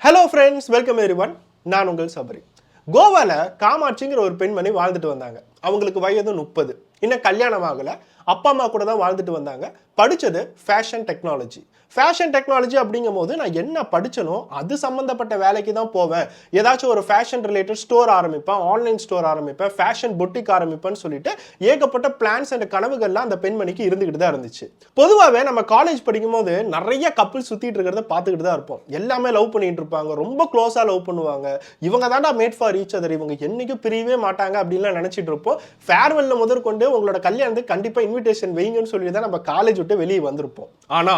Hello friends, welcome everyone. நான் உங்கள் சபரி. கோவால காமாட்சிங்கிற ஒரு பெண்மணி வாழ்ந்துட்டு வந்தாங்க. அவங்களுக்கு வயது 30. இன்னும் கல்யாணம் ஆகல. அப்பா அம்மா கூட தான் வாழ்ந்துட்டு வந்தாங்க. படிச்சது ஃபேஷன் டெக்னாலஜி. ஃபேஷன் டெக்னாலஜி அப்படிங்கும்போது நான் என்ன படிச்சனோ அது சம்பந்தப்பட்ட வேலைக்கு தான் போவேன். ஏதாச்சும் ஒரு ஃபேஷன் ரிலேட்டட் ஸ்டோர் ஆரம்பிப்பேன், ஆன்லைன் ஸ்டோர் ஆரம்பிப்பேன், ஃபேஷன் பொட்டிக் ஆரம்பிப்பேன்னு சொல்லிட்டு ஏகப்பட்ட பிளான்ஸ் அண்ட் கனவுகள்லாம் அந்த பெண்மணிக்கு இருந்துகிட்டு தான் இருந்துச்சு. பொதுவாகவே நம்ம காலேஜ் படிக்கும்போது நிறைய கப்பிள் சுத்திட்டு இருக்கிறத பார்த்துக்கிட்டு தான் இருப்போம். எல்லாமே லவ் பண்ணிட்டு இருப்பாங்க, ரொம்ப க்ளோஸா லவ் பண்ணுவாங்க. இவங்க தாண்டா மேட் ஃபார் ஈச் அதர், இவங்க என்னைக்கும் பிரியவே மாட்டாங்க அப்படின்லாம் நினைச்சிட்டு இருப்போம். ஃபேர்வெல்ல முதற்கொண்டு உங்களோட கல்யாணத்துக்கு கண்டிப்பா இன்விடேஷன் வைங்கன்னு சொல்லி தான் நம்ம காலேஜ் விட்டு வெளியே வந்திருப்போம். ஆனா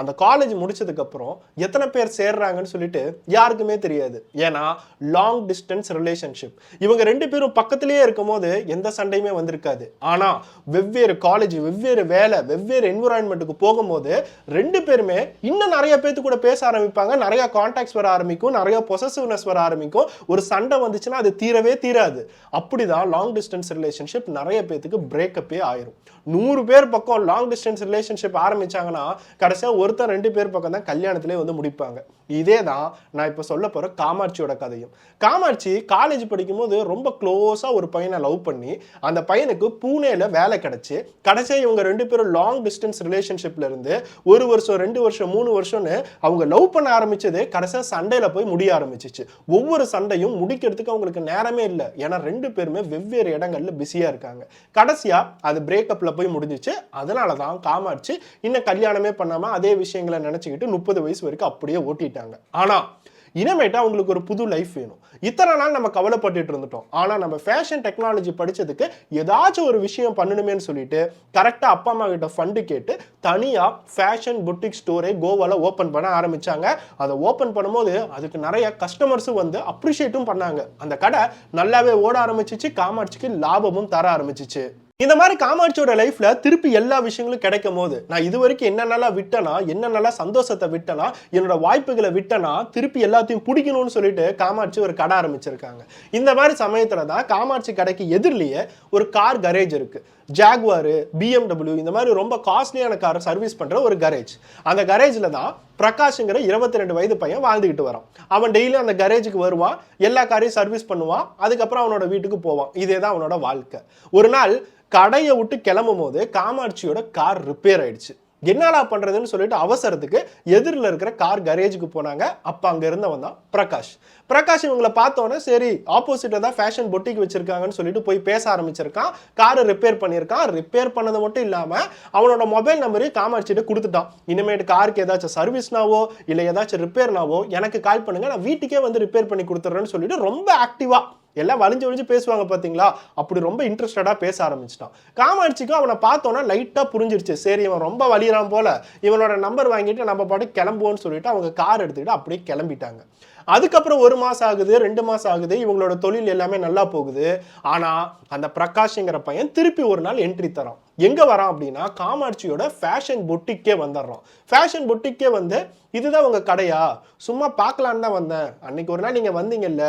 அந்த காலேஜ் முடிச்சதுக்கு அப்புறம் எத்தனை பேர் சேர்றாங்கன்னு சொல்லிட்டு யாருக்குமே தெரியாது. ஏன்னா லாங் டிஸ்டன்ஸ் ரிலேஷன்ஷிப். இவங்க ரெண்டு பேரும் பக்கத்திலேயே இருக்கும்போது எந்த சண்டையுமே வந்திருக்காது. ஆனா வெவ்வேறு காலேஜ், வெவ்வேறு வேலை, வெவ்வேறு என்விரான்மெண்ட்டுக்கு போகும்போது ரெண்டு பேருமே இன்னும் நிறைய பேத்து கூட பேச ஆரம்பிப்பாங்க. நிறைய கான்டாக்ட்ஸ் வர ஆரம்பிக்கும், நிறைய பொசசிவ்னஸ் வர ஆரம்பிக்கும். ஒரு சண்டை வந்துச்சுன்னா அது தீரவே தீராது. அப்படிதான் லாங் டிஸ்டன்ஸ் ரிலேஷன்ஷிப் நிறைய பேத்துக்கு பிரேக்கப்பே ஆயிரும். 100 பேர் பக்கம் லாங் டிஸ்டன்ஸ் ரிலேஷன்ஷிப் ஆரம்பிச்சாங்கன்னா கடைசியா ஒருத்தர் 2 பேர் பக்கம் தான் கல்யாணத்திலே வந்து முடிப்பாங்க. இதே தான் நான் இப்ப சொல்ல போற காமாட்சியோட கதையும். காமாட்சி காலேஜ் படிக்கும்போது ரொம்ப க்ளோஸா ஒரு பையனை லவ் பண்ணி அந்த பையனுக்கு பூனேல வேலை கிடைச்சு கடைசியா இவங்க 2 பேரும் லாங் டிஸ்டன்ஸ் ரிலேஷன்ஷிப்ல இருந்து 1 வருஷம் 2 வருஷம் 3 வருஷம்னு அவங்க லவ் பண்ண ஆரம்பிச்சது கடைசியா சண்டையில போய் முடிய ஆரம்பிச்சிச்சு. ஒவ்வொரு சண்டையும் முடிக்கிறதுக்கு அவங்களுக்கு நேரமே இல்லை. ஏன்னா 2 பேருமே வெவ்வேறு இடங்கள்ல பிஸியா இருக்காங்க. கடைசியா அது பிரேக்கப்ல போய் முடிஞ்சிச்சு. அதனாலதான் காமாட்சி இன்னும் கல்யாணமே பண்ணாம அதே விஷயங்களை நினைச்சுக்கிட்டு 30 வயசு வரைக்கும் அப்படியே ஓட்டிட்டாங்க. ஆனா இனிமேட்டா அவங்களுக்கு ஒரு புது லைஃப் வேணும். இத்தனை நாள் நம்ம கவலைப்பட்டுட்டு இருந்துட்டோம். ஆனா நம்ம ஃபேஷன் டெக்னாலஜி படிச்சதுக்கு ஏதாச்சும் ஒரு விஷயம் பண்ணணுமேன்னு சொல்லிட்டு கரெக்டா அப்பா அம்மா கிட்ட ஃபண்டு கேட்டு தனியா ஃபேஷன் பொட்டிக் ஸ்டோரை கோவால ஓபன் பண்ண ஆரம்பிச்சாங்க. அதை ஓபன் பண்ணும்போது அதுக்கு நிறைய கஸ்டமர்ஸும் வந்து அப்ரிஷியேட்டும் பண்ணாங்க. அந்த கடை நல்லாவே ஓட ஆரம்பிச்சிச்சு. காமாட்சிக்கு லாபமும் தர ஆரம்பிச்சிச்சு. இந்த மாதிரி காமாட்சியோட லைஃப்ல திருப்பி எல்லா விஷயங்களும் கிடைக்கும் போது நான் இது வரைக்கும் என்னென்னலாம் விட்டனா, என்னென்னலாம் சந்தோஷத்தை விட்டனா, என்னோட வாய்ப்புகளை விட்டனா, திருப்பி எல்லாத்தையும் பிடிக்கணும்னு சொல்லிட்டு காமாட்சி ஒரு கடை ஆரம்பிச்சிருக்காங்க. இந்த மாதிரி சமயத்துல தான் காமாட்சி கடைக்கு எதிரிலேயே ஒரு கார் கரேஜ் இருக்கு. ஜாகுவார், BMW இந்த மாதிரி ரொம்ப காஸ்ட்லியான காரை சர்வீஸ் பண்ற ஒரு கரேஜ். அந்த கரேஜ்ல தான் பிரகாஷ்ங்கிற 22 வயது பையன் வாழ்ந்துகிட்டு வரான். அவன் டெய்லி அந்த கரேஜுக்கு வருவான், எல்லா காரையும் சர்வீஸ் பண்ணுவான், அதுக்கப்புறம் அவனோட வீட்டுக்கு போவான். இதே தான் அவனோட வாழ்க்கை. ஒரு நாள் கடையை விட்டு கிளம்பும் போது காமாட்சியோட கார் ரிப்பேர் ஆயிடுச்சு. என்னடா பண்றதுன்னு சொல்லிட்டு அவசரத்துக்கு எதிரில் இருக்கிற கார் கரேஜுக்கு போனாங்க. அப்ப அங்க இருந்தவன் தான் பிரகாஷ். பிரகாஷ் இவங்களை பார்த்தோன்னே சரி ஆப்போசிட்ல தான் ஃபேஷன் பொட்டிக் வச்சிருக்காங்கன்னு சொல்லிட்டு போய் பேச ஆரம்பிச்சிருக்கான். காரை ரிப்பேர் பண்ணியிருக்கான். ரிப்பேர் பண்ணது மட்டும் இல்லாம அவனோட மொபைல் நம்பரையும் காமாட்சிட்ட கொடுத்துட்டான். இனிமேட்டு காருக்கு ஏதாச்சும் சர்வீஸ்னாவோ இல்லை ஏதாச்சும் ரிப்பேர்னாவோ எனக்கு கால் பண்ணுங்க, நான் வீட்டுக்கே வந்து ரிப்பேர் பண்ணி கொடுத்துட்றேன்னு சொல்லிட்டு ரொம்ப ஆக்டிவா எல்லாம் வலிஞ்சு பேசுவாங்க பாத்தீங்களா, அப்படி ரொம்ப இன்ட்ரெஸ்டடா பேச ஆரம்பிச்சிட்டான். காமாட்சிக்கும் அவனை பார்த்தோன்னா லைட்டா புரிஞ்சிருச்சு. சரி இவன் ரொம்ப வலிறான் போல, இவனோட நம்பர் வாங்கிட்டு நம்ம பாட்டு கிளம்புவோம்னு சொல்லிட்டு அவங்க கார் எடுத்துக்கிட்டு அப்படியே கிளம்பிட்டாங்க. அதுக்கப்புறம் 1 மாசம் ஆகுது, 2 மாசம் ஆகுது. இவங்களோட தொழில் எல்லாமே நல்லா போகுது. ஆனா அந்த பிரகாஷ்ங்கிற பையன் திருப்பி ஒரு நாள் என்ட்ரி தரான். எங்க வரான் அப்படின்னா காமாட்சியோட ஃபேஷன் பொட்டிக்கே வந்துடுறான். ஃபேஷன் பொட்டிக்கே வந்து இதுதான் உங்க கடையா, சும்மா பார்க்கலான்னு தான் வந்தேன், அன்னைக்கு ஒரு நாள் நீங்க வந்தீங்கல்ல,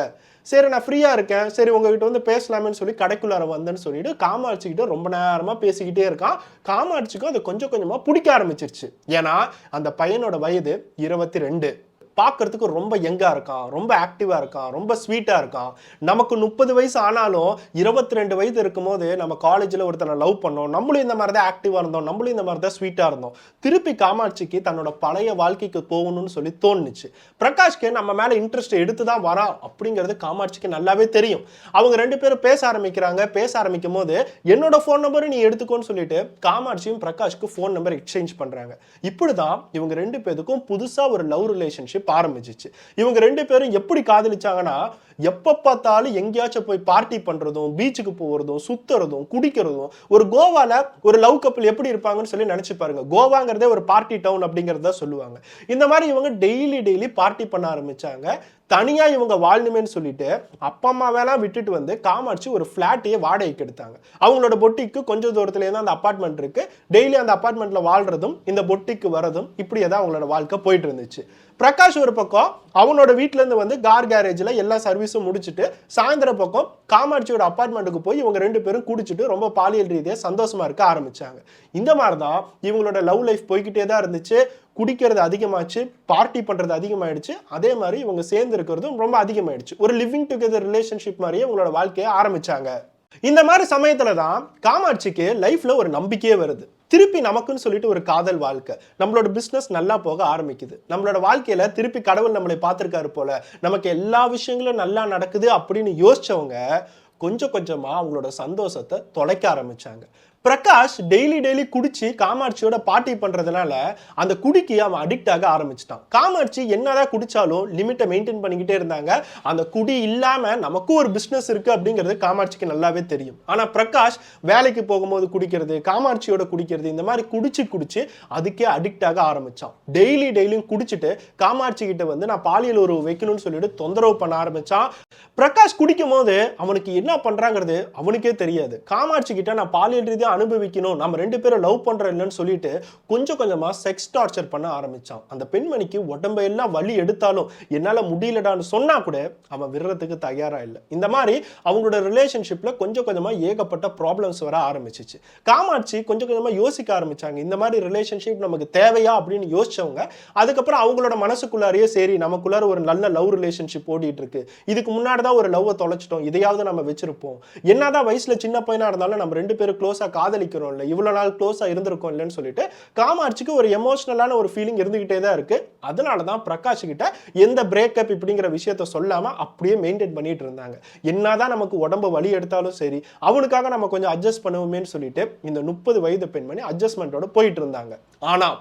சரி நான் ஃப்ரீயா இருக்கேன், சரி உங்ககிட்ட வந்து பேசலாமேன்னு சொல்லி கடைக்குள்ளார வந்தேன்னு சொல்லிட்டு காமாட்சிக்கிட்ட ரொம்ப நேரமா பேசிக்கிட்டே இருக்கான். காமாட்சிக்கும் அது கொஞ்சம் கொஞ்சமா பிடிக்க ஆரம்பிச்சிருச்சு. ஏன்னா அந்த பையனோட வயது 22. பார்க்கறதுக்கு ரொம்ப யங்கா இருக்கான், ரொம்ப ஆக்டிவா இருக்கான், ரொம்ப ஸ்வீட்டா இருக்கான். நமக்கு 30 வயசு ஆனாலும் 22 வயது இருக்கும்போது நம்ம காலேஜ்ல ஒருத்தனை லவ் பண்ணோம், நம்மளும் இந்த மாதிரி தான் ஆக்டிவா இருந்தோம், நம்மளும் இந்த மாதிரி தான் ஸ்வீட்டா இருந்தோம். திருப்பி காமாட்சிக்கு தன்னோட பழைய வாழ்க்கைக்கு போகணும்னு சொல்லி தோணுச்சு. பிரகாஷ்க்கு நம்ம மேல இன்ட்ரெஸ்ட் எடுத்து தான் வரான் அப்படிங்கிறது காமாட்சிக்கு நல்லாவே தெரியும். அவங்க 2 பேரும் பேச ஆரம்பிக்கிறாங்க. பேச ஆரம்பிக்கும் போது என்னோட ஃபோன் நம்பரை நீ எடுத்துக்கோன்னு சொல்லிட்டு காமாட்சியும் பிரகாஷ்க்கு ஃபோன் நம்பர் எக்ஸ்சேஞ்ச் பண்றாங்க. இப்படிதான் இவங்க 2 பேருக்கும் புதுசா ஒரு லவ் ரிலேஷன்ஷிப் ஆரம்பிச்சிச்சு. இவங்க 2 பேரும் எப்படி காதலிச்சாங்கன்னா எப்ப பார்த்தாலும் எங்கேயாச்சும் போய் பார்ட்டி பண்றதும், பீச்சுக்கு போறதும், சுத்துறதும், குடிக்கிறதும். ஒரு கோவால ஒரு லவ் கப்பிள் எப்படி இருப்பாங்கன்னு சொல்லி நினைச்சு பாருங்க. கோவாங்கிறதே ஒரு பார்ட்டி டவுன் அப்படிங்கறத சொல்லுவாங்க. இந்த மாதிரி இவங்க டெய்லி பார்ட்டி பண்ண ஆரம்பிச்சாங்க. தனியா இவங்க வாழணுமேன்னு சொல்லிட்டு அப்பா அம்மாவெல்லாம் விட்டுட்டு வந்து காமாட்சி ஒரு பிளாட்டையே வாடகைக்கு எடுத்தாங்க. அவங்களோட பொட்டிக்கு கொஞ்சம் தூரத்துல அந்த அபார்ட்மெண்ட் இருக்கு. டெய்லி அந்த அபார்ட்மெண்ட்ல வாழ்றதும் இந்த பொட்டிக்கு வரதும் இப்படியே தான் அவங்களோட வாழ்க்கை போயிட்டு இருந்துச்சு. பிரகாஷ் ஒரு பக்கம் அவனோட வீட்டுல இருந்து வந்து கார் கேரேஜ்ல எல்லா சர்வீஸும் முடிச்சுட்டு சாயந்தர பக்கம் காமாட்சியோட அபார்ட்மெண்ட்டுக்கு போய் இவங்க 2 பேரும் குடிச்சிட்டு ரொம்ப பாலியல் ரீதியா சந்தோஷமா இருக்க ஆரம்பிச்சாங்க. இந்த மாதிரிதான் இவங்களோட லவ் லைஃப் போய்கிட்டே தான் இருந்துச்சு. குடிக்கிறது அதிகமாச்சு, பார்ட்டி பண்றது அதிகமாயிடுச்சு. அதே மாதிரி இவங்க சேர்ந்து இருக்கிறதும் ரொம்ப அதிகமாயிடுச்சு. ஒரு லிவிங் டுகெதர் ரிலேஷன்ஷிப் மாதிரியே இவங்களோட வாழ்க்கையை ஆரம்பிச்சாங்க. இந்த மாதிரி சமயத்துல தான் காமாட்சிக்கு லைஃப்ல ஒரு நம்பிக்கையே வருது. திருப்பி நமக்குன்னு சொல்லிட்டு ஒரு காதல் வாழ்க்கை, நம்மளோட பிசினஸ் நல்லா போக ஆரம்பிக்குது. நம்மளோட வாழ்க்கையில திருப்பி கடவுள் நம்மளை பார்த்திருக்காரு போல, நமக்கு எல்லா விஷயங்களும் நல்லா நடக்குது அப்படின்னு யோசிச்சவங்க கொஞ்சம் கொஞ்சமா அவங்களோட சந்தோஷத்தை தொலைக்க ஆரம்பிச்சாங்க. பிரகாஷ் டெய்லி குடிச்சு காமாட்சியோட பார்ட்டி பண்றதுனால அந்த குடிக்கு அவன் அடிக்ட் ஆக ஆரம்பிச்சிட்டான். காமாட்சி என்னதான் குடிச்சாலும் லிமிட்டை மெயின்டைன் பண்ணிக்கிட்டே இருந்தாங்க. அந்த குடி இல்லாம நமக்கும் ஒரு பிசினஸ் இருக்கு அப்படிங்கிறது காமாட்சிக்கு நல்லாவே தெரியும். ஆனா பிரகாஷ் வேலைக்கு போகும்போது குடிக்கிறது, காமாட்சியோட குடிக்கிறது, இந்த மாதிரி குடிச்சு அதுக்கே அடிக்ட் ஆக ஆரம்பிச்சான். டெய்லியும் குடிச்சிட்டு காமாட்சி கிட்ட வந்து நான் பாலியல் உறவு வைக்கணும்னு சொல்லிட்டு தொந்தரவு பண்ண ஆரம்பிச்சான். பிரகாஷ் குடிக்கும் போது அவனுக்கு என்ன பண்றாங்கிறது அவனுக்கே தெரியாது. காமாட்சி கிட்ட நான் பாலியல் ரீதியா அனுபவிக்கணும், நம்ம 2 பேரும் லவ் பண்றோம் இல்லைன்னு சொல்லிட்டு கொஞ்சமா செக்ஸ் டார்ச்சர் பண்ண ஆரம்பிச்சான். அந்த பெண்மணிக்கு உடம்பெல்லாம் வலி எடுத்தாலும் என்னால முடியலடான்னு சொன்னா கூட அவன் விடுறதுக்கு தயாரா இல்லை. இந்த மாதிரி அவங்களோட ரிலேஷன்ஷிப்ல கொஞ்சமா ஏகப்பட்ட ப்ராப்ளம்ஸ் வர ஆரம்பிச்சிச்சு. காமாட்சி கொஞ்சமா யோசிக்க ஆரம்பிச்சாங்க, இந்த மாதிரி ரிலேஷன்ஷிப் நமக்கு தேவையா அப்படின்னு யோசிச்சவங்க அதுக்கப்புறம் அவங்களோட மனசுக்குள்ளாரையே சரி நமக்குள்ளார ஒரு நல்ல லவ் ரிலேஷன்ஷிப் ஓடிட்டு இருக்கு, இதுக்கு முன்னாடி தான் ஒரு லவ்வை தொலைச்சிட்டோம், இதையாவது நம்ம வச்சிருப்போம், என்னதான் வயசுல சின்ன பையனா இருந்தாலும் நம்ம 2 பேரும் க்ளோஸா காதலிக்கிறோம் இல்ல, இவ்வளவு நாள் க்ளோஸா இருந்திருக்கோம் இல்லன்னு சொல்லிட்டு காமாட்சிக்கு ஒரு எமோஷனலான ஒரு ஃபீலிங் இருந்துகிட்டே தான் இருக்கு. அதனால தான் பிரகாஷ் கிட்ட எந்த பிரேக்கப் இப்படிங்கிற விஷயத்தை சொல்லாம அப்படியே மெயின்டைன் பண்ணிட்டு இருந்தாங்க. என்னதான் நமக்கு உடம்பு வலி எடுத்தாலும் சரி அவனுக்காக நம்ம கொஞ்சம் அட்ஜஸ்ட் பண்ணுவோமேன்னு சொல்லிட்டு இந்த 30 வயது பெண்மணி அட்ஜஸ்ட்மெண்டோட போயிட்டு இருந்தாங்க. ஆனா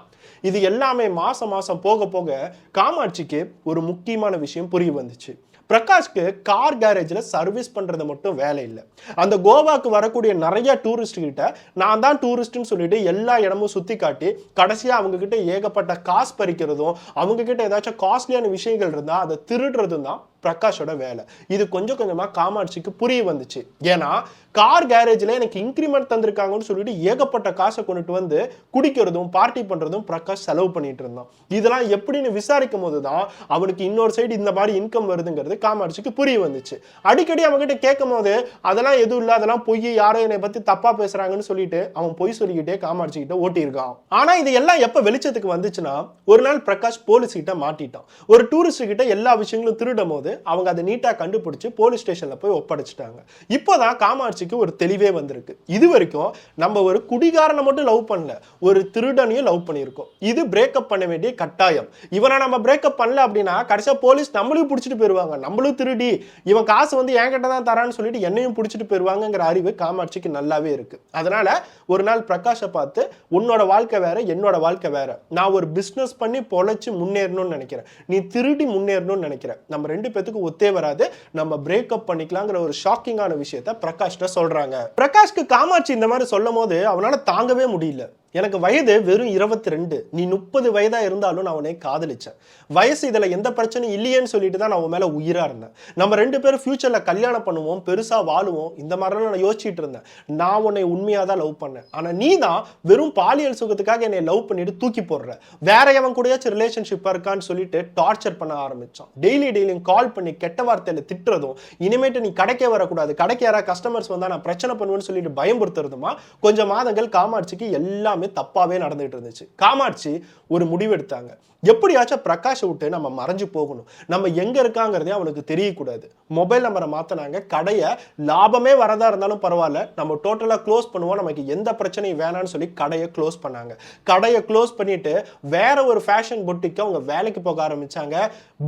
இது எல்லாமே மாசம் போக காமாட்சிக்கு ஒரு முக்கியமான விஷயம் புரிய வந்துச்சு. பிரகாஷ்க்கு கார் கேரேஜ்ல சர்வீஸ் பண்றது மட்டும் வேலை இல்லை. அந்த கோவாக்கு வரக்கூடிய நிறைய டூரிஸ்ட் கிட்ட நான் தான் டூரிஸ்ட்னு சொல்லிட்டு எல்லா இடமும் சுத்தி காட்டி கடைசியா அவங்க கிட்ட ஏகப்பட்ட காசு பறிக்கிறதும் அவங்க கிட்ட ஏதாச்சும் காஸ்ட்லியான விஷயங்கள் இருந்தா அதை திருடுறதும் தான் பிரகாஷோட வேலை. இது கொஞ்சமா காமாட்சிக்கு புரிய வந்துச்சு. ஏன்னா கார் கேரேஜ்ல எனக்கு இன்கிரிமெண்ட் தந்திருக்காங்கன்னு சொல்லிட்டு ஏகப்பட்ட காசை கொண்டுட்டு வந்து குடிக்கிறதும் பார்ட்டி பண்றதும் பிரகாஷ் செலவு பண்ணிட்டு இருந்தான். இதெல்லாம் எப்படின்னு விசாரிக்கும் போதுதான் அவனுக்கு இன்னொரு சைடு இந்த மாதிரி இன்கம் வருதுங்கிறது காமாட்சிக்கு புரிய வந்துச்சு. அடிக்கடி அவங்ககிட்ட கேட்கும் போது அதெல்லாம் எதுவும் இல்லை, அதெல்லாம் பொய், யாரோ என்னை பத்தி தப்பா பேசுறாங்கன்னு சொல்லிட்டு அவன் பொய் சொல்லிக்கிட்டே காமாட்சி கிட்ட ஓட்டி இருக்கான். ஆனா இது எல்லாம் எப்ப வெளிச்சத்துக்கு வந்துச்சுன்னா ஒரு நாள் பிரகாஷ் போலீஸ் கிட்ட மாட்டிட்டான். ஒரு டூரிஸ்ட் கிட்ட எல்லா விஷயங்களும் திருடும் போது அவங்க அதை நீட்டா கண்டுபிடிச்சு போலீஸ் ஸ்டேஷன்ல போய் ஒப்படைச்சிட்டாங்க. இப்போதான் காமாட்சிக்கு ஒரு தெளிவே வந்திருக்கு. இது வரைக்கும் நம்ம ஒரு குடிகாரனை மட்டும் லவ் பண்ணல, ஒரு திருடனையும் லவ் பண்ணியிருக்கோம். இது பிரேக்கப் பண்ண வேண்டிய கட்டாயம். இவனை நம்ம பிரேக்கப் பண்ணல அப்படின்னா கடைசியா போலீஸ் நம்மளும் பிடிச்சிட்டு போயிருவாங்க, நம்மளும் திருடி இவன் காசு வந்து என்கிட்ட தான் தரான்னு சொல்லிட்டு என்னையும் பிடிச்சிட்டு போயிருவாங்கிற அறிவு காமாட்சிக்கு நல்லாவே இருக்கு. அதனால ஒரு நாள் பிரகாஷை பார்த்து உன்னோட வாழ்க்கை வேற என்னோட வாழ்க்கை வேற, நான் ஒரு பிசினஸ் பண்ணி பொழைச்சு முன்னேறணும்னு நினைக்கிறேன், நீ திருடி முன்னேறணும்னு நினைக்கிறேன், நம்ம 2 பேத்துக்கு ஒத்தே வராது, நம்ம பிரேக்கப் பண்ணிக்கலாங்கிற ஒரு ஷாக்கிங்கான விஷயத்தை பிரகாஷ்ட சொல்றாங்க. பிரகாஷ்க்கு காமாட்சி இந்த மாதிரி சொல்லும் போது அவனால தாங்கவே முடியல. எனக்கு வயது வெறும் 22, நீ 30 வயதா இருந்தாலும் நான் உன்னை காதலிச்சேன், வயசு இதுல எந்த பிரச்சனையும் இல்லையேன்னு சொல்லிட்டு தான் நான் உன் மேல உயிரா இருந்தேன், நம்ம 2 பேரும் ஃபியூச்சர்ல கல்யாணம் பண்ணுவோம், பெருசா வாழுவோம், இந்த மாதிரிலாம் நான் யோசிச்சுட்டு இருந்தேன். நான் உன்னை உண்மையா தான் லவ் பண்ணேன், ஆனா நீ தான் வெறும் பாலியல் சுகத்துக்காக என்னை லவ் பண்ணிட்டு தூக்கி போடுற, வேற எவன் கூடயாச்சும் ரிலேஷன்ஷிப்பா இருக்கான்னு சொல்லிட்டு டார்ச்சர் பண்ண ஆரம்பிச்சான். டெய்லியும் கால் பண்ணி கெட்ட வார்த்தையில திட்டுறதும், இனிமேட்டு நீ கடைக்கே வரக்கூடாது, கடைக்கு யாராவது கஸ்டமர்ஸ் வந்தா நான் பிரச்சனை பண்ணுவேன்னு சொல்லிட்டு பயம்படுத்துறதுமா கொஞ்சம் மாதங்கள் காமாட்சிக்கு எல்லாம் தப்பாவே நடந்துட்டு இருந்துச்சு. காமாட்சி ஒரு முடிவு எடுத்தாங்க, எப்படியாச்சும் பிரகாஷை விட்டு நம்ம மறைஞ்சு போகணும், நம்ம எங்க இருக்காங்கிறதே அவனுக்கு தெரியக்கூடாது. மொபைல் நம்பரை மாத்தினாங்க, கடையை லாபமே வரதா இருந்தாலும் பரவாயில்ல நம்ம டோட்டலா க்ளோஸ் பண்ணுவோம், நமக்கு எந்த பிரச்சனையும் வேணாம்னு சொல்லி கடையை க்ளோஸ் பண்ணாங்க. கடையை க்ளோஸ் பண்ணிட்டு வேற ஒரு ஃபேஷன் பொட்டிக்கு அவங்க வேலைக்கு போக ஆரம்பிச்சாங்க.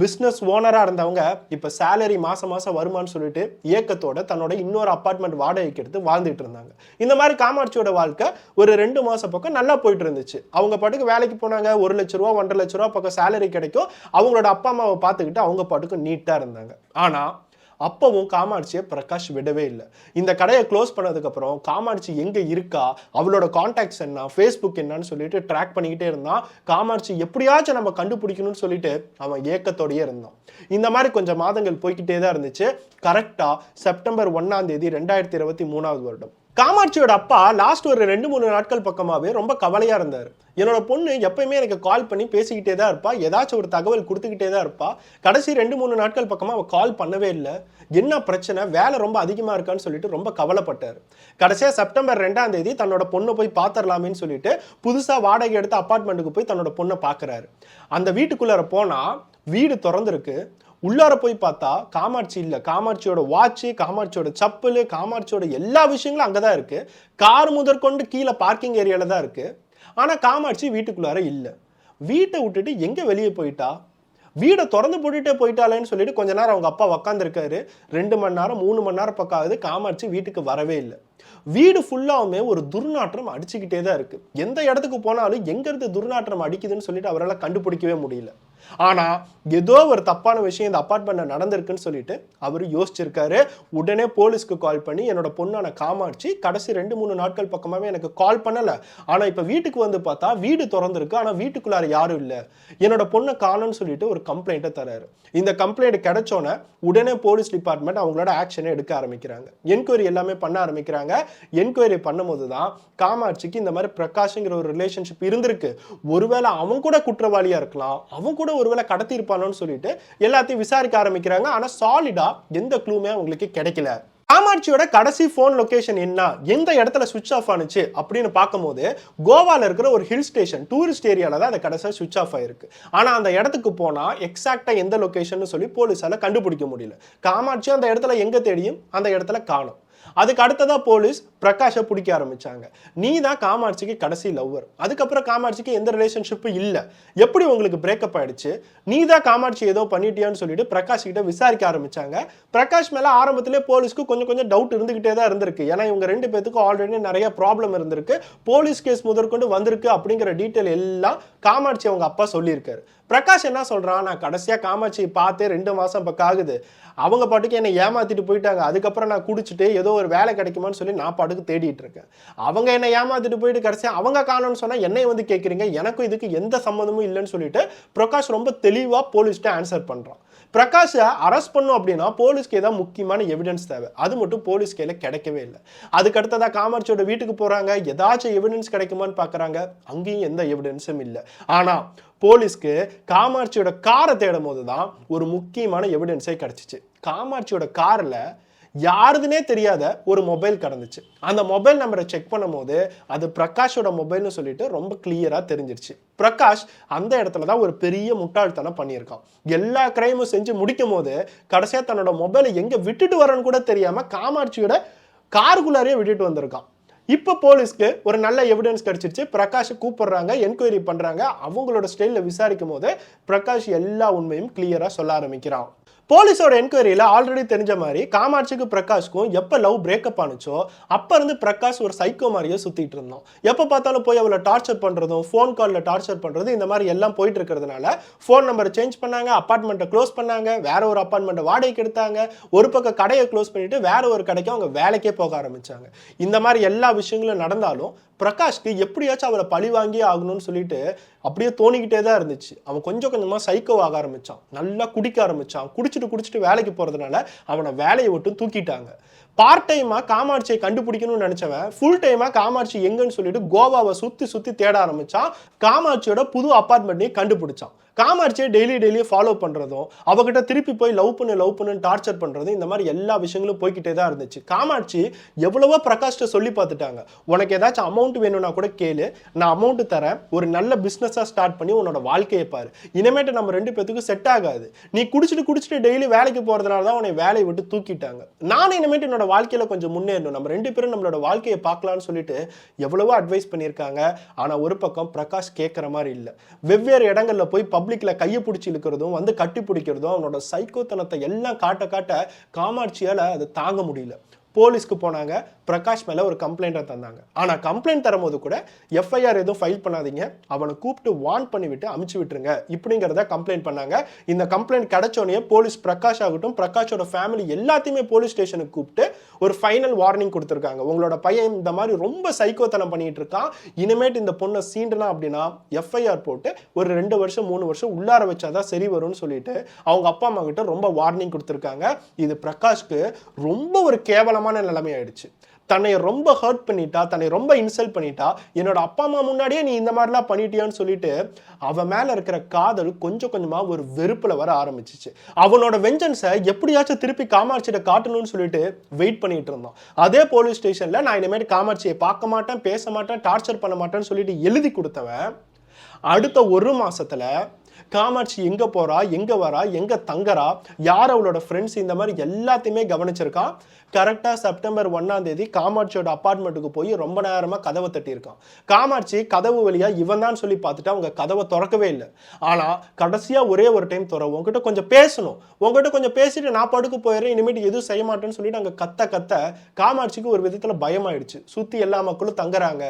பிசினஸ் ஓனரா இருந்தவங்க இப்ப சேலரி மாசம் வருமானு சொல்லிட்டு ஏக்கத்தோட தன்னோட இன்னொரு அபார்ட்மெண்ட் வாடகைக்கு எடுத்து வாழ்ந்துட்டு இருந்தாங்க. இந்த மாதிரி காமாட்சியோட வாழ்க்கை ஒரு 2 மாசம் பக்கம் நல்லா போயிட்டு இருந்துச்சு. அவங்க பாட்டுக்கு வேலைக்கு போனாங்க, 1 லட்ச ரூபா 1.5 லட்ச ரூபா பக்கம் சேலரி கிடைக்கும், அவங்களோட அப்பா அம்மாவை பார்த்துக்கிட்டு அவங்க பாட்டுக்கு நீட்டா இருந்தாங்க. ஆனா அப்பவும் காமாட்சியை பிரகாஷ் விடவே இல்லை. இந்த கடையை க்ளோஸ் பண்ணதுக்கு அப்புறம் காமாட்சி எங்க இருக்கா, அவளோட கான்டாக்ட்ஸ் என்ன, ஃபேஸ்புக் என்னன்னு சொல்லிட்டு ட்ராக் பண்ணிக்கிட்டே இருந்தான். காமாட்சி எப்படியாச்சும் நம்ம கண்டுபிடிக்கணும்னு சொல்லிட்டு அவன் ஏக்கத்தோடயே இருந்தான். இந்த மாதிரி கொஞ்சம் மாதங்கள் போய்கிட்டே தான் இருந்துச்சு. கரெக்டா செப்டம்பர் 1 2023 காமாட்சியோட அப்பா லாஸ்ட் ஒரு 2-3 நாட்கள் பக்கமாவே ரொம்ப கவலையா இருந்தார். என்னோட பொண்ணு எப்பயுமே எனக்கு கால் பண்ணி பேசிக்கிட்டே தான் இருப்பா. ஏதாச்சும் ஒரு தகவல் குடுத்துக்கிட்டே தான் இருப்பா. கடைசி 2-3 நாட்கள் பக்கமா அவ கால் பண்ணவே இல்ல. என்ன பிரச்சனை? வேலை ரொம்ப அதிகமா இருக்கான்னு சொல்லிட்டு ரொம்ப கவலைப்பட்டாரு. கடைசியா செப்டம்பர் 2ஆம் தேதி தன்னோட பொண்ண போய் பாத்துரலாமேன்னு சொல்லிட்டு புதுசா வாடகை எடுத்த அபார்ட்மெண்ட்டுக்கு போய் தன்னோட பொண்ண பாக்குறாரு. அந்த வீட்டுக்குள்ளார போனா வீடு திறந்திருக்கு. உள்ளார போய் பார்த்தா காமாட்சி இல்ல. காமாட்சியோட வாட்ச், காமாட்சியோட செப்பல், காமாட்சியோட எல்லா விஷயங்களும் அங்க தான் இருக்கு. கார் முதற்கொண்டு கீழ பார்க்கிங் ஏரியால தான் இருக்கு. ஆனா காமாட்சி வீட்டுக்குள்ளார இல்ல. வீட்டை விட்டுட்டு எங்க வெளியே போயிட்டா? வீடை திறந்து போட்டுட்டே போயிட்டாளேன்னு சொல்லிட்டு கொஞ்ச நேரம் அவங்க அப்பா உக்காந்துருக்காரு. 2 மணி நேரம் 3 மணி நேரம் பக்கம் ஆகுது. காமாட்சி வீட்டுக்கு வரவே இல்லை. வீடு ஃபுல்லாவுமே ஒரு துர்நாற்றம் அடிச்சுக்கிட்டே தான் இருக்கு. எந்த இடத்துக்கு போனாலும் எங்க இருந்து துர்நாற்றம் அடிக்குதுன்னு சொல்லிட்டு அவரால் கண்டுபிடிக்கவே முடியல. ஆனா ஏதோ ஒரு தப்பான விஷயம் இந்த அபார்ட்மெண்ட்ல நடந்திருக்குன்னு சொல்லிட்டு அவர் யோசிச்சிருக்காரு. உடனே போலீஸ்க்கு கால் பண்ணி என்னோட பொண்ணான காமாட்சி கடைசி 2-3 நாட்கள் பக்கமாவே எனக்கு கால் பண்ணல. ஆனா இப்ப வீட்டுக்கு வந்து பார்த்தா வீடு திறந்திருக்கு. ஆனா வீட்டுக்குள்ளார யாரும் இல்ல. என்னோட பொண்ணை காணோம்னு சொல்லிட்டு ஒரு கம்ப்ளைண்ட்டை தராரு. இந்த கம்ப்ளைண்ட் கிடைச்சோன்னே உடனே போலீஸ் டிபார்ட்மெண்ட் அவங்களோட ஆக்ஷனை எடுக்க ஆரம்பிக்கிறாங்க. என்கொயரி எல்லாமே பண்ண ஆரம்பிக்கிறாங்க. என்கொயரி பண்ணும்போது தான் காமாட்சிக்கு இந்த மாதிரி பிரகாஷ்ங்கிற ஒரு ரிலேஷன்ஷிப் இருந்திருக்கு. ஒருவேளை அவன் கூட குற்றவாளியா இருக்கலாம். அவன் கூட ஒருவேளை கடத்தி இருப்பானோன்னு சொல்லிட்டு எல்லாத்தையும் விசாரிக்க ஆரம்பிக்கிறாங்க. ஆனா சாலிடா எந்த க்ளூமே அவங்களுக்கு கிடைக்கல. காமாட்சியோட கடைசி போன் லொகேஷன் என்ன, எந்த இடத்துல சுவிட்ச் ஆஃப் ஆனிச்சு அப்படின்னு பார்க்கும்போது கோவால இருக்கிற ஒரு ஹில் ஸ்டேஷன் டூரிஸ்ட் ஏரியால தான் அந்த கடைசியா சுவிட்ச் ஆஃப் ஆயிருக்கு. ஆனா அந்த இடத்துக்கு போனா எக்ஸாக்டா எந்த லொகேஷன் சொல்லி போலீஸால கண்டுபிடிக்க முடியல. காமாட்சி அந்த இடத்துல எங்க தேடியும் அந்த இடத்துல காணோம். அதுக்கு அடுத்ததா போலீஸ் பிரகாஷை பிடிக்க ஆரம்பிச்சாங்க. நீ தான் காமாட்சிக்கு கடைசி லவ்வர். அதுக்கப்புறம் காமாட்சிக்கு எந்த ரிலேஷன்ஷிப்பும் இல்ல. எப்படி உங்களுக்கு பிரேக்கப் ஆயிடுச்சு? நீ தான் காமாட்சி ஏதோ பண்ணிட்டியான்னு சொல்லிட்டு பிரகாஷ் கிட்ட விசாரிக்க ஆரம்பிச்சாங்க. பிரகாஷ் மேல ஆரம்பத்திலே போலீஸ்க்கு கொஞ்சம் டவுட் இருந்துகிட்டே தான் இருந்திருக்கு. ஏன்னா இவங்க 2 பேத்துக்கும் ஆல்ரெடி நிறைய ப்ராப்ளம் இருந்திருக்கு. போலீஸ் கேஸ் முதற்கொண்டு வந்திருக்கு அப்படிங்கிற டீட்டெயில் எல்லாம் காமாட்சி அவங்க அப்பா சொல்லியிருக்காரு. பிரகாஷ் என்ன சொல்றான், நான் கடைசியா காமாட்சி பார்த்தே 2 மாசம் பக்கம் ஆகுது. அவங்க பாட்டுக்கு என்னை ஏமாத்திட்டு போயிட்டாங்க. அதுக்கப்புறம் நான் குடிச்சிட்டு ஏதோ ஒரு வேலை கிடைக்குமான்னு சொல்லி நான் பாட்டுக்கு தேடிட்டு இருக்கேன். அவங்க என்னை ஏமாத்திட்டு போயிட்டு கடைசியா அவங்க காணோம்னு சொன்னா என்னை வந்து கேட்குறீங்க, எனக்கும் இதுக்கு எந்த சம்மந்தமும் இல்லைன்னு சொல்லிட்டு பிரகாஷ் ரொம்ப தெளிவா போலீஸ்ட்ட ஆன்சர் பண்றான். பிரகாஷை அரெஸ்ட் பண்ணும் அப்படின்னா போலீஸ்க்கு ஏதாவது முக்கியமான எவிடன்ஸ் தேவை. அது மட்டும் போலீஸ் கையில கிடைக்கவே இல்லை. அதுக்கு அடுத்ததா காமாட்சியோட வீட்டுக்கு போறாங்க. ஏதாச்சும் எவிடன்ஸ் கிடைக்குமான்னு பாக்குறாங்க. அங்கேயும் எந்த எவிடன்ஸும் இல்லை. ஆனா போலீஸ்க்கு காமாட்சியோட காரை தேடும் போதுதான் ஒரு முக்கியமான எவிடன்ஸே கிடைச்சிச்சு. காமாட்சியோட கார்ல யாருதுனே தெரியாத ஒரு மொபைல் கடந்துச்சு. அந்த மொபைல் நம்பரை செக் பண்ணும் போது அது பிரகாஷோட மொபைல்னு சொல்லிட்டு ரொம்ப கிளியரா தெரிஞ்சிருச்சு. பிரகாஷ் அந்த இடத்துல தான் ஒரு பெரிய முட்டாள்தனம் பண்ணியிருக்கான். எல்லா கிரைமும் செஞ்சு முடிக்கும் போது கடைசியா தன்னோட மொபைலை எங்க விட்டுட்டு வரன்னு கூட தெரியாம காமாட்சியோட காருக்குள்ளாரே விட்டுட்டு வந்திருக்கான். இப்ப போலீஸ்க்கு ஒரு நல்ல எவிடன்ஸ் கிடைச்சிருச்சு. பிரகாஷ் கூப்பிடுறாங்க, என்கொயரி பண்றாங்க. அவங்களோட ஸ்டைல்ல விசாரிக்கும் போது பிரகாஷ் எல்லா உண்மையும் கிளியரா சொல்ல ஆரம்பிக்கிறான். போலீஸோட என்கொயரியில ஆல்ரெடி தெரிஞ்ச மாதிரி காமாட்சிக்கு பிரகாஷ்க்கும் எப்ப லவ் பிரேக்கப் ஆனிச்சோ அப்ப இருந்து பிரகாஷ் ஒரு சைக்கோ மாதிரியே சுத்திட்டு இருந்தான். எப்ப பார்த்தாலும் போய் அவளை டார்ச்சர் பண்றதும் ஃபோன் கால்ல டார்ச்சர் பண்றது இந்த மாதிரி எல்லாம் போயிட்டு இருக்கிறதுனால ஃபோன் நம்பரை சேஞ்ச் பண்ணாங்க, அபார்ட்மெண்ட்டை க்ளோஸ் பண்ணாங்க, வேற ஒரு அபார்ட்மெண்ட்டை வாடகைக்கு எடுத்தாங்க, ஒரு பக்கம் கடையை க்ளோஸ் பண்ணிட்டு வேற ஒரு கடைக்கு அவங்க வேலைக்கே போக ஆரம்பிச்சாங்க. இந்த மாதிரி எல்லா விஷயங்களும் நடந்தாலும் பிரகாஷ்க்கு எப்படியாச்சும் அவளை பழி வாங்கியே ஆகணும்னு சொல்லிட்டு அப்படியே தோணிக்கிட்டே தான் இருந்துச்சு. அவன் கொஞ்சம் கொஞ்சமா சைக்கோ ஆக ஆரம்பிச்சான். நல்லா குடிக்க ஆரம்பிச்சான். குடிச்சிட்டு வேலைக்கு போறதுனால அவனை வேலையை விட்டு தூக்கிட்டாங்க. பார்ட் டைமா காமாட்சியை கண்டுபிடிக்கணும்னு நினைச்சவன் ஃபுல் டைமா காமாட்சி எங்கன்னு சொல்லிட்டு கோவாவை சுத்தி தேட ஆரம்பிச்சான். காமாட்சியோட புது அபார்ட்மெண்ட்டையும் கண்டுபிடிச்சான். காமாட்சியை டெய்லி ஃபாலோ பண்றதும் அவகிட்ட திருப்பி போய் லவ் பண்ணு டார்ச்சர் பண்றதும் இந்த மாதிரி எல்லா விஷயங்களும் போய்கிட்டே தான் இருந்துச்சு. காமாட்சி எவ்வளவோ பிரகாஷ்ட சொல்லி பார்த்துட்டாங்க. உனக்கு ஏதாச்சும் அமௌண்ட் வேணும்னா கூட கேளு, நான் அமௌண்ட் தரேன், ஒரு நல்ல பிசினஸா ஸ்டார்ட் பண்ணி உன்னோட வாழ்க்கையை பாரு, இனிமேட்டு நம்ம 2 பேத்துக்கும் செட் ஆகாது, நீ குடிச்சிட்டு டெய்லி வேலைக்கு போறதுனால தான் உன்னை வேலையை விட்டு தூக்கிட்டாங்க, நான் இனிமேட்டு என்னோட வாழ்க்கையில கொஞ்சம் முன்னேறணும், நம்ம 2 பேரும் நம்மளோட வாழ்க்கையை பார்க்கலாம்னு சொல்லிட்டு எவ்வளவோ அட்வைஸ் பண்ணியிருக்காங்க. ஆனா ஒரு பக்கம் பிரகாஷ் கேட்கற மாதிரி இல்லை. வெவ்வேறு இடங்கள்ல போய் பப்ளிக்ல கையை பிடிச்சி இழுக்கிறதும் வந்து கட்டி பிடிக்கிறதும் அவனோட சைக்கோத்தனத்தை எல்லாம் காட்ட காமாட்சியால அதை தாங்க முடியல. போலீஸ்க்கு போனாங்க. பிரகாஷ் மேல ஒரு கம்ப்ளைண்ட்டை தந்தாங்க. ஆனா கம்ப்ளைண்ட் தரும்போது கூட எஃப்ஐஆர் எதுவும் ஃபைல் பண்ணாதீங்க, அவனை கூப்பிட்டு வார்ன் பண்ணிவிட்டு அமுச்சு விட்டுருங்க இப்படிங்கிறத கம்ப்ளைண்ட் பண்ணாங்க. இந்த கம்ப்ளைண்ட் கிடைச்சோடனே போலீஸ் பிரகாஷ் ஆகட்டும் பிரகாஷோட ஃபேமிலி எல்லாத்தையுமே போலீஸ் ஸ்டேஷனுக்கு கூப்பிட்டு ஒரு ஃபைனல் வார்னிங் கொடுத்துருக்காங்க. உங்களோட பையன் இந்த மாதிரி ரொம்ப சைக்கோத்தனம் பண்ணிட்டு இருக்கான், இனிமேட்டு இந்த பொண்ணை சீண்டனா அப்படின்னா எஃப்ஐஆர் போட்டு ஒரு 2 வருஷம் 3 வருஷம் உள்ளார வச்சாதான் சரி வரும்னு சொல்லிட்டு அவங்க அப்பா அம்மா கிட்ட ரொம்ப வார்னிங் கொடுத்துருக்காங்க. இது பிரகாஷ்க்கு ரொம்ப ஒரு கேவலமான நிலைமை ஆயிடுச்சு. தன்னை ரொம்ப ஹர்ட் பண்ணிட்டா, தன்னை ரொம்ப இன்சல்ட் பண்ணிட்டா, என்னோட அப்பா அம்மா முன்னாடியே நீ இந்த மாதிரிலாம் பண்ணிட்டியான்னு சொல்லிட்டு அவன் மேல இருக்கிற காதல் கொஞ்சம் கொஞ்சமா ஒரு வெறுப்புல வர ஆரம்பிச்சிச்சு. அவனோட வெஞ்சன்ஸை எப்படியாச்சும் திருப்பி காமாட்சியிட காட்டணும்னு சொல்லிட்டு வெயிட் பண்ணிட்டு இருந்தான். அதே போலீஸ் ஸ்டேஷன்ல நான் இனிமேல் காமாட்சியை பார்க்க மாட்டேன், பேச மாட்டேன், டார்ச்சர் பண்ண மாட்டேன்னு சொல்லிட்டு எழுதி கொடுத்தவன் அடுத்த ஒரு மாசத்துல காமாட்சி எங்க போறா, எங்க வரா, எங்க தங்கறா, யார் அவளோட ஃப்ரெண்ட்ஸ், இந்த மாதிரி எல்லாத்தையுமே கவனிச்சிருக்கான். கரெக்டா செப்டம்பர் 1ஆம் தேதி காமாட்சியோட அபார்ட்மெண்ட்டுக்கு போய் ரொம்ப நேரமா கதவை தட்டியிருக்கான். காமாட்சி கதவு வழியா இவன் தான் சொல்லி பார்த்துட்டு அவங்க கதவை திறக்கவே இல்லை. ஆனா கடைசியா ஒரே ஒரு டைம் உங்ககிட்ட கொஞ்சம் பேசணும், உங்ககிட்ட கொஞ்சம் பேசிட்டு நான் படுக்க போயிடுறேன், இனிமேட்டு எதுவும் செய்ய மாட்டேன்னு சொல்லிட்டு அங்க கத்த காமாட்சிக்கு ஒரு விதத்துல பயமாயிடுச்சு. சுத்தி எல்லா மக்களும் தங்குறாங்க,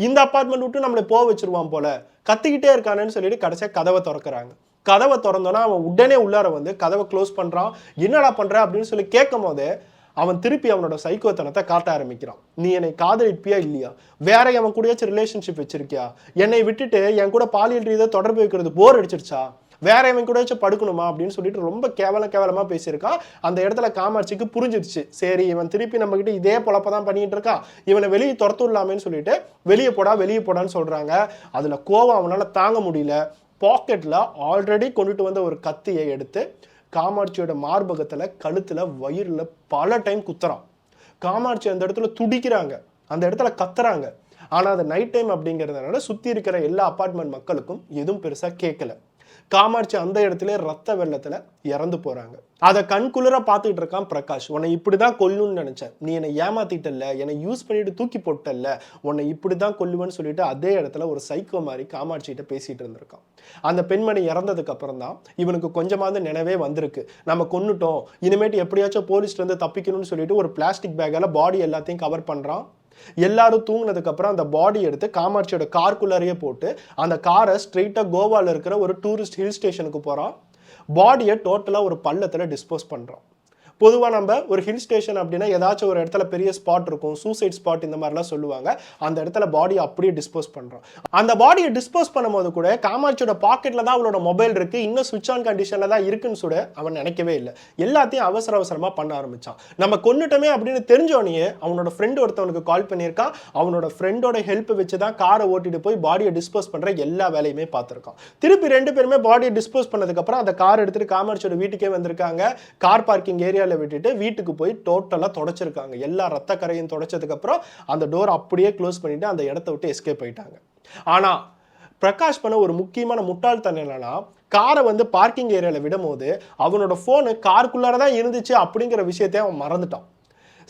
இந்த அபார்ட்மெண்ட் விட்டு நம்மளை போக வச்சிருவான் போல, கத்திக்கிட்டே இருக்கானேன்னு சொல்லிட்டு கடைசியா கதவை திறக்கிறாங்க. கதவை திறந்தோன்னா அவன் உடனே உள்ளார வந்து கதவை க்ளோஸ் பண்றான். என்னடா பண்ற அப்படின்னு சொல்லி கேட்கும் போதே அவன் திருப்பி அவனோட சைக்கோத்தனத்தை காட்ட ஆரம்பிக்கிறான். நீ என்னை காதலிப்பியா இல்லையா, வேற அவன் கூடயாச்சும் ரிலேஷன்ஷிப் வச்சிருக்கியா, என்னை விட்டுட்டு என் கூட பாலியல் ரீதியாக தொடர்பு வைக்கிறது போர் அடிச்சிருச்சா, வேற இவன் கூட படுக்கணுமா அப்படின்னு சொல்லிட்டு ரொம்ப கேவலமா பேசியிருக்கான். அந்த இடத்துல காமாட்சிக்கு புரிஞ்சிருச்சு, சரி இவன் திருப்பி நம்ம கிட்ட இதே பொழப்பதான் பண்ணிட்டு இருக்கான், இவனை வெளியே துரத்துடலாமேன்னு சொல்லிட்டு வெளியே போடான்னு சொல்றாங்க. அதுல கோவம் அவனால தாங்க முடியல. பாக்கெட்ல ஆல்ரெடி கொண்டுட்டு வந்த ஒரு கத்தியை எடுத்து காமாட்சியோட மார்பகத்துல, கழுத்துல, வயிறுல பல டைம் குத்துறான். காமாட்சி அந்த இடத்துல துடிக்கிறாங்க, அந்த இடத்துல கத்துறாங்க. ஆனா அது நைட் டைம் அப்படிங்கிறதுனால சுத்தி இருக்கிற எல்லா அபார்ட்மெண்ட் மக்களுக்கும் எதுவும் பெருசா கேட்கல. காமாட்சி அந்த இடத்துல ரத்த வெள்ளத்துல இறந்து போறாங்க. அதை கண்குளிர பார்த்துட்டு இருக்கான் பிரகாஷ். உன்னை இப்படிதான் கொல்லுன்னு நினைச்சேன், நீ என்னை ஏமாத்திட்டல்ல, என்னை யூஸ் பண்ணிட்டு தூக்கி போட்டல்ல, உன்னை இப்படிதான் கொல்லுவேன்னு சொல்லிட்டு அதே இடத்துல ஒரு சைக்கோ மாதிரி காமாட்சிகிட்ட பேசிட்டு இருந்திருக்கான். அந்த பெண்மணி இறந்ததுக்கு அப்புறம் தான் இவனுக்கு கொஞ்சமாவது நினைவே வந்திருக்கு, நம்ம கொன்னுட்டோம், இனிமேட்டு எப்படியாச்சும் போலீஸ்ல இருந்து தப்பிக்கணும்னு சொல்லிட்டு ஒரு பிளாஸ்டிக் பேக்கால பாடி எல்லாத்தையும் கவர் பண்றான். எல்லாரும் தூங்கினதுக்கு அப்புறம் அந்த பாடி எடுத்து காமாட்சியோட கார்க்குள்ளாரையே போட்டு அந்த காரை ஸ்ட்ரெயிட்டா கோவால இருக்கிற ஒரு டூரிஸ்ட் ஹில் ஸ்டேஷனுக்கு போறான். பாடியை டோட்டலா ஒரு பள்ளத்துல டிஸ்போஸ் பண்றான். பொதுவாக நம்ம ஒரு ஹில் ஸ்டேஷன் அப்படின்னா ஏதாச்சும் ஒரு இடத்துல பெரிய ஸ்பாட் இருக்கும், சூசைட் ஸ்பாட் இந்த மாதிரிலாம் சொல்லுவாங்க. அந்த இடத்துல பாடியை அப்படியே டிஸ்போஸ் பண்ணுறோம். அந்த பாடியை டிஸ்போஸ் பண்ணும்போது கூட காமாட்சியோட பாக்கெட்டில் தான் அவளோட மொபைல் இருக்குது, இன்னும் சுவிட்ச் ஆன் கண்டிஷனில் தான் இருக்குன்னு சொல்ல அவன் நினைக்கவே இல்லை. எல்லாத்தையும் அவசரமாக பண்ண ஆரம்பித்தான். நம்ம கொண்டுட்டோமே அப்படின்னு தெரிஞ்சோடனே அவனோட ஃப்ரெண்டு ஒருத்தவனுக்கு கால் பண்ணியிருக்கான். அவனோட ஃப்ரெண்டோட ஹெல்ப் வச்சு தான் காரை ஓட்டிட்டு போய் பாடியை டிஸ்போஸ் பண்ணுற எல்லா வேலையுமே பார்த்துருக்கான். திருப்பி ரெண்டு பேருமே பாடியை டிஸ்போஸ் பண்ணதுக்கப்புறம் அந்த கார் எடுத்துகிட்டு காமாட்சியோட வீட்டுக்கே வந்திருக்காங்க. கார் பார்க்கிங் ஏரியா விட்டுட்டு வீட்டுக்கு போய் டோட்டலா தொடச்சிருக்காங்க. எல்லா ரத்த கரையும் தொடச்சதுக்கு அப்புறம் அந்த டோர் அப்படியே க்ளோஸ் பண்ணிட்டு அந்த இடத்தை விட்டு எஸ்கேப் ஆயிட்டாங்க. ஆனா பிரகாஷ் பண்ண ஒரு முக்கியமான முட்டாள்தனம் என்னன்னா, காரை வந்து பார்க்கிங் ஏரியால விடும் போது அவனோட போனு காருக்குள்ளாரதான் இருந்துச்சு அப்படிங்கிற விஷயத்தை அவன் மறந்துட்டான்.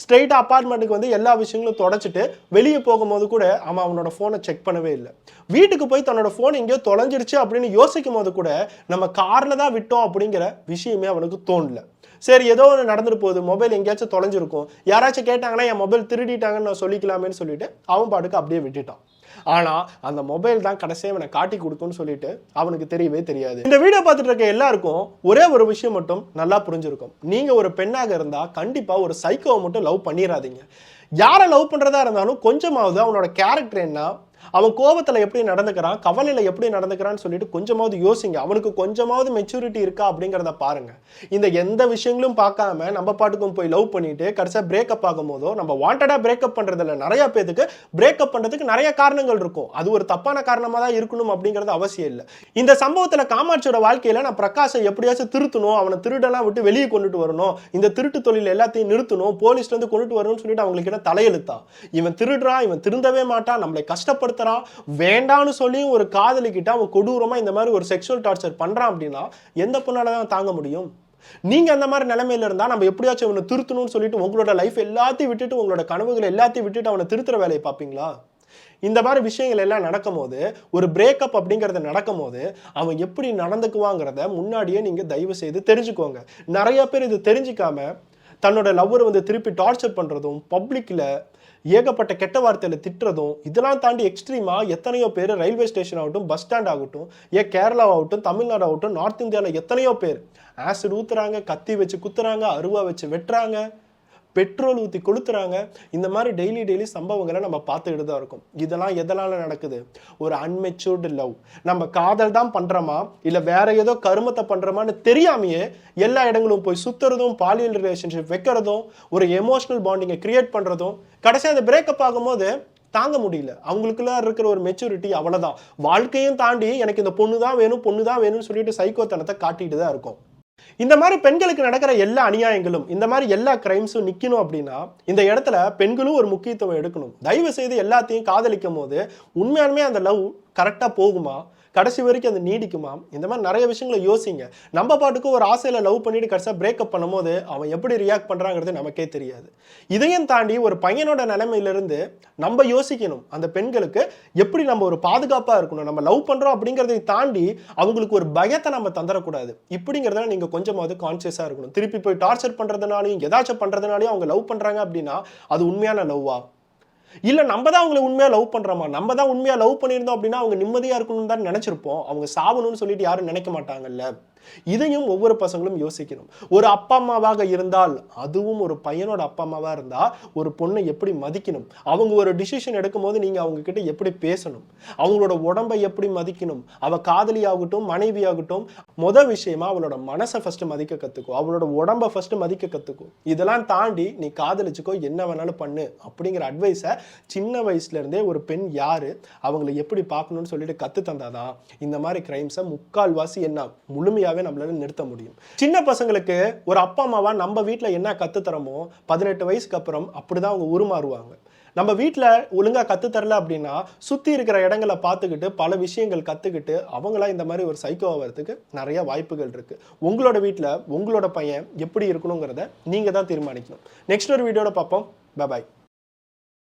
ஸ்ட்ரெயிட்டா அபார்ட்மெண்ட்டுக்கு வந்து எல்லா விஷயங்களும் தொடச்சிட்டு வெளியே போகும்போது கூட அவனோட போனை செக் பண்ணவே இல்லை. வீட்டுக்கு போய் தன்னோட போன் எங்கேயோ தொலைஞ்சிருச்சு அப்படின்னு யோசிக்கும் போது கூட நம்ம கார்ல தான் விட்டோம் அப்படிங்கிற விஷயமே அவனுக்கு தோணல. சரி ஏதோ ஒன்று நடந்துட்டு போகுது, மொபைல் எங்கேயாச்சும் தொலைஞ்சிருக்கும், யாராச்சும் கேட்டாங்கன்னா என் மொபைல் திருடிட்டாங்கன்னு நான் சொல்லிக்கலாமேன்னு சொல்லிட்டு அவன் பாட்டுக்கு அப்படியே விட்டுட்டான். ஆனா அந்த மொபைல் தான் கடைசியா அவனை காட்டி கொடுக்கும்னு சொல்லிட்டு அவனுக்கு தெரியவே தெரியாது. இந்த வீடியோ பார்த்துட்டு இருக்க எல்லாருக்கும் ஒரே ஒரு விஷயம் மட்டும் நல்லா புரிஞ்சிருக்கும். நீங்க ஒரு பெண்ணாக இருந்தா கண்டிப்பா ஒரு சைக்கோவை மட்டும் லவ் பண்ணிடாதீங்க. யாரை லவ் பண்றதா இருந்தாலும் கொஞ்சமாவது அவனோட கேரக்டர் என்ன, அவன் கோபத்துல எப்படி நடந்துக்கிறான், கவலையில எப்படி நடந்துக்கிறான்னு சொல்லிட்டு கொஞ்சமாவது யோசிங்க. அவனுக்கு கொஞ்சமாவது மெச்சூரிட்டி இருக்கா அப்படிங்கிறத பாருங்க. இந்த எந்த விஷயங்களும் பார்க்காம நம்ம பாட்டுக்கும் போய் லவ் பண்ணிட்டு கடைசியா பிரேக்கப் ஆகும் போதோ, நம்ம வாண்டடா பிரேக்கப் பண்றதுல நிறைய பேருக்கு பிரேக்கப் பண்றதுக்கு நிறைய காரணங்கள் இருக்கும். அது ஒரு தப்பான காரணமா தான் இருக்கணும் அப்படிங்கிறது அவசியம் இல்லை. இந்த சம்பவத்துல காமாட்சியோட வாழ்க்கையில நான் பிரகாஷை எப்படியாச்சும் திருத்தணும், அவனை திருடெல்லாம் விட்டு வெளியே கொண்டுட்டு வரணும், இந்த திருட்டு தொழில் எல்லாத்தையும் நிறுத்தணும், போலீஸ்ல இருந்து கொண்டுட்டு வரணும்னு சொல்லிட்டு அவங்களுக்கு என்ன தலையெழுத்தா? இவன் திருடுறான், இவன் திருந்தவே மாட்டான், நம்மளை கஷ்டப்படுத்த வேண்டான்னு சொல்லி ஒரு காதலிக்கிட்ட அவன் கொடூரமா இந்த மாதிரி ஒரு செக்ஷுவல் டார்ச்சர் பண்றான் அப்படின்னா எந்த பொண்ணால தான் தாங்க முடியும்? நீங்க அந்த மாதிரி நிலைமையில இருந்தா நம்ம எப்படியாச்சும் அவனை திருத்தணும்னு சொல்லிட்டு உங்களோட லைஃப் எல்லாத்தையும் விட்டுட்டு, உங்களோட கனவுகளை எல்லாத்தையும் விட்டுட்டு அவனை திருத்துற வேலையை பார்ப்பீங்களா? இந்த மாதிரி விஷயங்கள் எல்லாம் நடக்கும் போது, ஒரு பிரேக்கப் அப்படிங்கறது நடக்கும் போது அவன் எப்படி நடந்துக்குவாங்கிறத முன்னாடியே நீங்க தயவு செய்து தெரிஞ்சுக்கோங்க. நிறைய பேர் இது தெரிஞ்சுக்காம தன்னோட லவ்வர் வந்து திருப்பி டார்ச்சர் பண்றதும், பப்ளிக்ல ஏகப்பட்ட கெட்ட வார்த்தையில திட்டுறதும், இதெல்லாம் தாண்டி எக்ஸ்ட்ரீமா எத்தனையோ பேர் ரயில்வே ஸ்டேஷன் ஆகட்டும், பஸ் ஸ்டாண்ட் ஆகட்டும், கேரளா ஆகட்டும், தமிழ்நாடு ஆகட்டும், நார்த் இந்தியாவில் எத்தனையோ பேர் ஆசிட் ஊத்துறாங்க, கத்தி வச்சு குத்துறாங்க, அருவா வச்சு வெட்டுறாங்க, பெட்ரோல் ஊற்றி கொளுத்துறாங்க. இந்த மாதிரி டெய்லி சம்பவங்களை நம்ம பார்த்துக்கிட்டு தான் இருக்கோம். இதெல்லாம் எதனால நடக்குது? ஒரு அன்மெச்சூர்டு லவ். நம்ம காதல் தான் பண்றோமா இல்லை வேற ஏதோ கருமத்தை பண்றோமான்னு தெரியாமையே எல்லா இடங்களும் போய் சுத்துறதும், பாலியல் ரிலேஷன்ஷிப் வைக்கிறதும், ஒரு எமோஷனல் பாண்டிங்கை கிரியேட் பண்றதும், கடைசியாக அதை பிரேக்கப் ஆகும்போது தாங்க முடியல. அவங்களுக்குள்ள இருக்கிற ஒரு மெச்சூரிட்டி அவ்வளவுதான். வாழ்க்கையும் தாண்டி எனக்கு இந்த பொண்ணு தான் வேணும்னு சொல்லிட்டு சைக்கோத்தனத்தை காட்டிட்டு தான் இருக்கும். இந்த மாதிரி பெண்களுக்கு நடக்கிற எல்லா அநியாயங்களும், இந்த மாதிரி எல்லா கிரைம்ஸும் நிக்கணும் அப்படின்னா இந்த இடத்துல பெண்களும் ஒரு முக்கியத்துவம் எடுக்கணும். தயவு செய்து எல்லாத்தையும் காதலிக்கும் போது உண்மையாலுமே அந்த லவ் கரெக்டா போகுமா, கடைசி வரைக்கும் அது நீடிக்குமா, இந்த மாதிரி நிறைய விஷயங்களை யோசிங்க. நம்ம பாட்டுக்கு ஒரு ஆசையில லவ் பண்ணிட்டு கடைசியா பிரேக்கப் பண்ணும்போது அவன் எப்படி ரியாக்ட் பண்றாங்கிறது நமக்கே தெரியாது. இதையும் தாண்டி ஒரு பையனோட நிலைமையிலிருந்து நம்ம யோசிக்கணும். அந்த பெண்களுக்கு எப்படி நம்ம ஒரு பாதுகாப்பா இருக்கணும், நம்ம லவ் பண்றோம் அப்படிங்கிறதை தாண்டி அவங்களுக்கு ஒரு பயத்தை நம்ம தந்துடக்கூடாது. இப்படிங்கிறத நீங்க கொஞ்சமாவது கான்சியஸா இருக்கணும். திருப்பி போய் டார்ச்சர் பண்றதுனாலையும் ஏதாச்சும் பண்றதுனாலையும் அவங்க லவ் பண்றாங்க அப்படின்னா அது உண்மையான லவ்வா? இல்ல நம்ம தான் அவங்களை உண்மையா லவ் பண்றோமா? நம்ம தான் உண்மையா லவ் பண்ணியிருந்தோம் அப்படின்னா அவங்க நிம்மதியா இருக்கணும்னு தான் நினைச்சிருப்போம். அவங்க சாவணும்னு சொல்லிட்டு யாரும் நினைக்க மாட்டாங்கல்ல. இதையும் ஒவ்வொரு பசங்களும் யோசிக்கணும். ஒரு அப்பா அம்மாவாக இருந்தால், அதுவும் ஒரு பையனோட அப்பா அம்மாவா இருந்தா ஒரு பொண்ணை எப்படி மதிக்கணும், அவங்க ஒரு டிசிஷன் எடுக்கும் போது நீங்க அவங்க கிட்ட எப்படி பேசணும், அவங்களோட உடம்பை எப்படி மதிக்கணும், அவ காதலி ஆகட்டும் மனைவி ஆகட்டும், விஷயமா அவளோட மனசை ஃபர்ஸ்ட் மதிக்க கத்துக்கோ, அவளோட உடம்பை ஃபர்ஸ்ட் மதிக்க கத்துக்கோ. இதெல்லாம் தாண்டி நீ காதலிச்சுக்கோ, என்ன வேணாலும் பண்ணு அப்படிங்கிற அட்வைஸை சின்ன வயசுல இருந்தே ஒரு பெண் யாரு, அவங்களை எப்படி பார்க்கணும்னு சொல்லிட்டு கத்து தந்தாதான் இந்த மாதிரி கிரைம்ஸை முக்கால்வாசி என்ன முழுமையாக நம்மளால நிறுத்த முடியும். சின்ன பசங்களுக்கு ஒரு அப்பா அம்மாவா நம்ம வீட்டில் என்ன கத்து தரமோ 18 வயசுக்கு அப்புறம் அப்படிதான் அவங்க உருமாறுவாங்க. நம்ம வீட்டில் ஒழுங்கா கத்து தரல அப்படின்னா சுத்தி இருக்கிற இடங்களை பார்த்துக்கிட்டு பல விஷயங்கள் கத்துக்கிட்டு அவங்களா இந்த மாதிரி ஒரு சைக்கோ ஆகிறதுக்கு நிறைய வாய்ப்புகள் இருக்கு. உங்களோட வீட்டில் உங்களோட பையன் எப்படி இருக்கணுங்கிறத நீங்க தான் தீர்மானிக்கணும். நெக்ஸ்ட் ஒரு வீடியோட பார்ப்போம். Bye bye.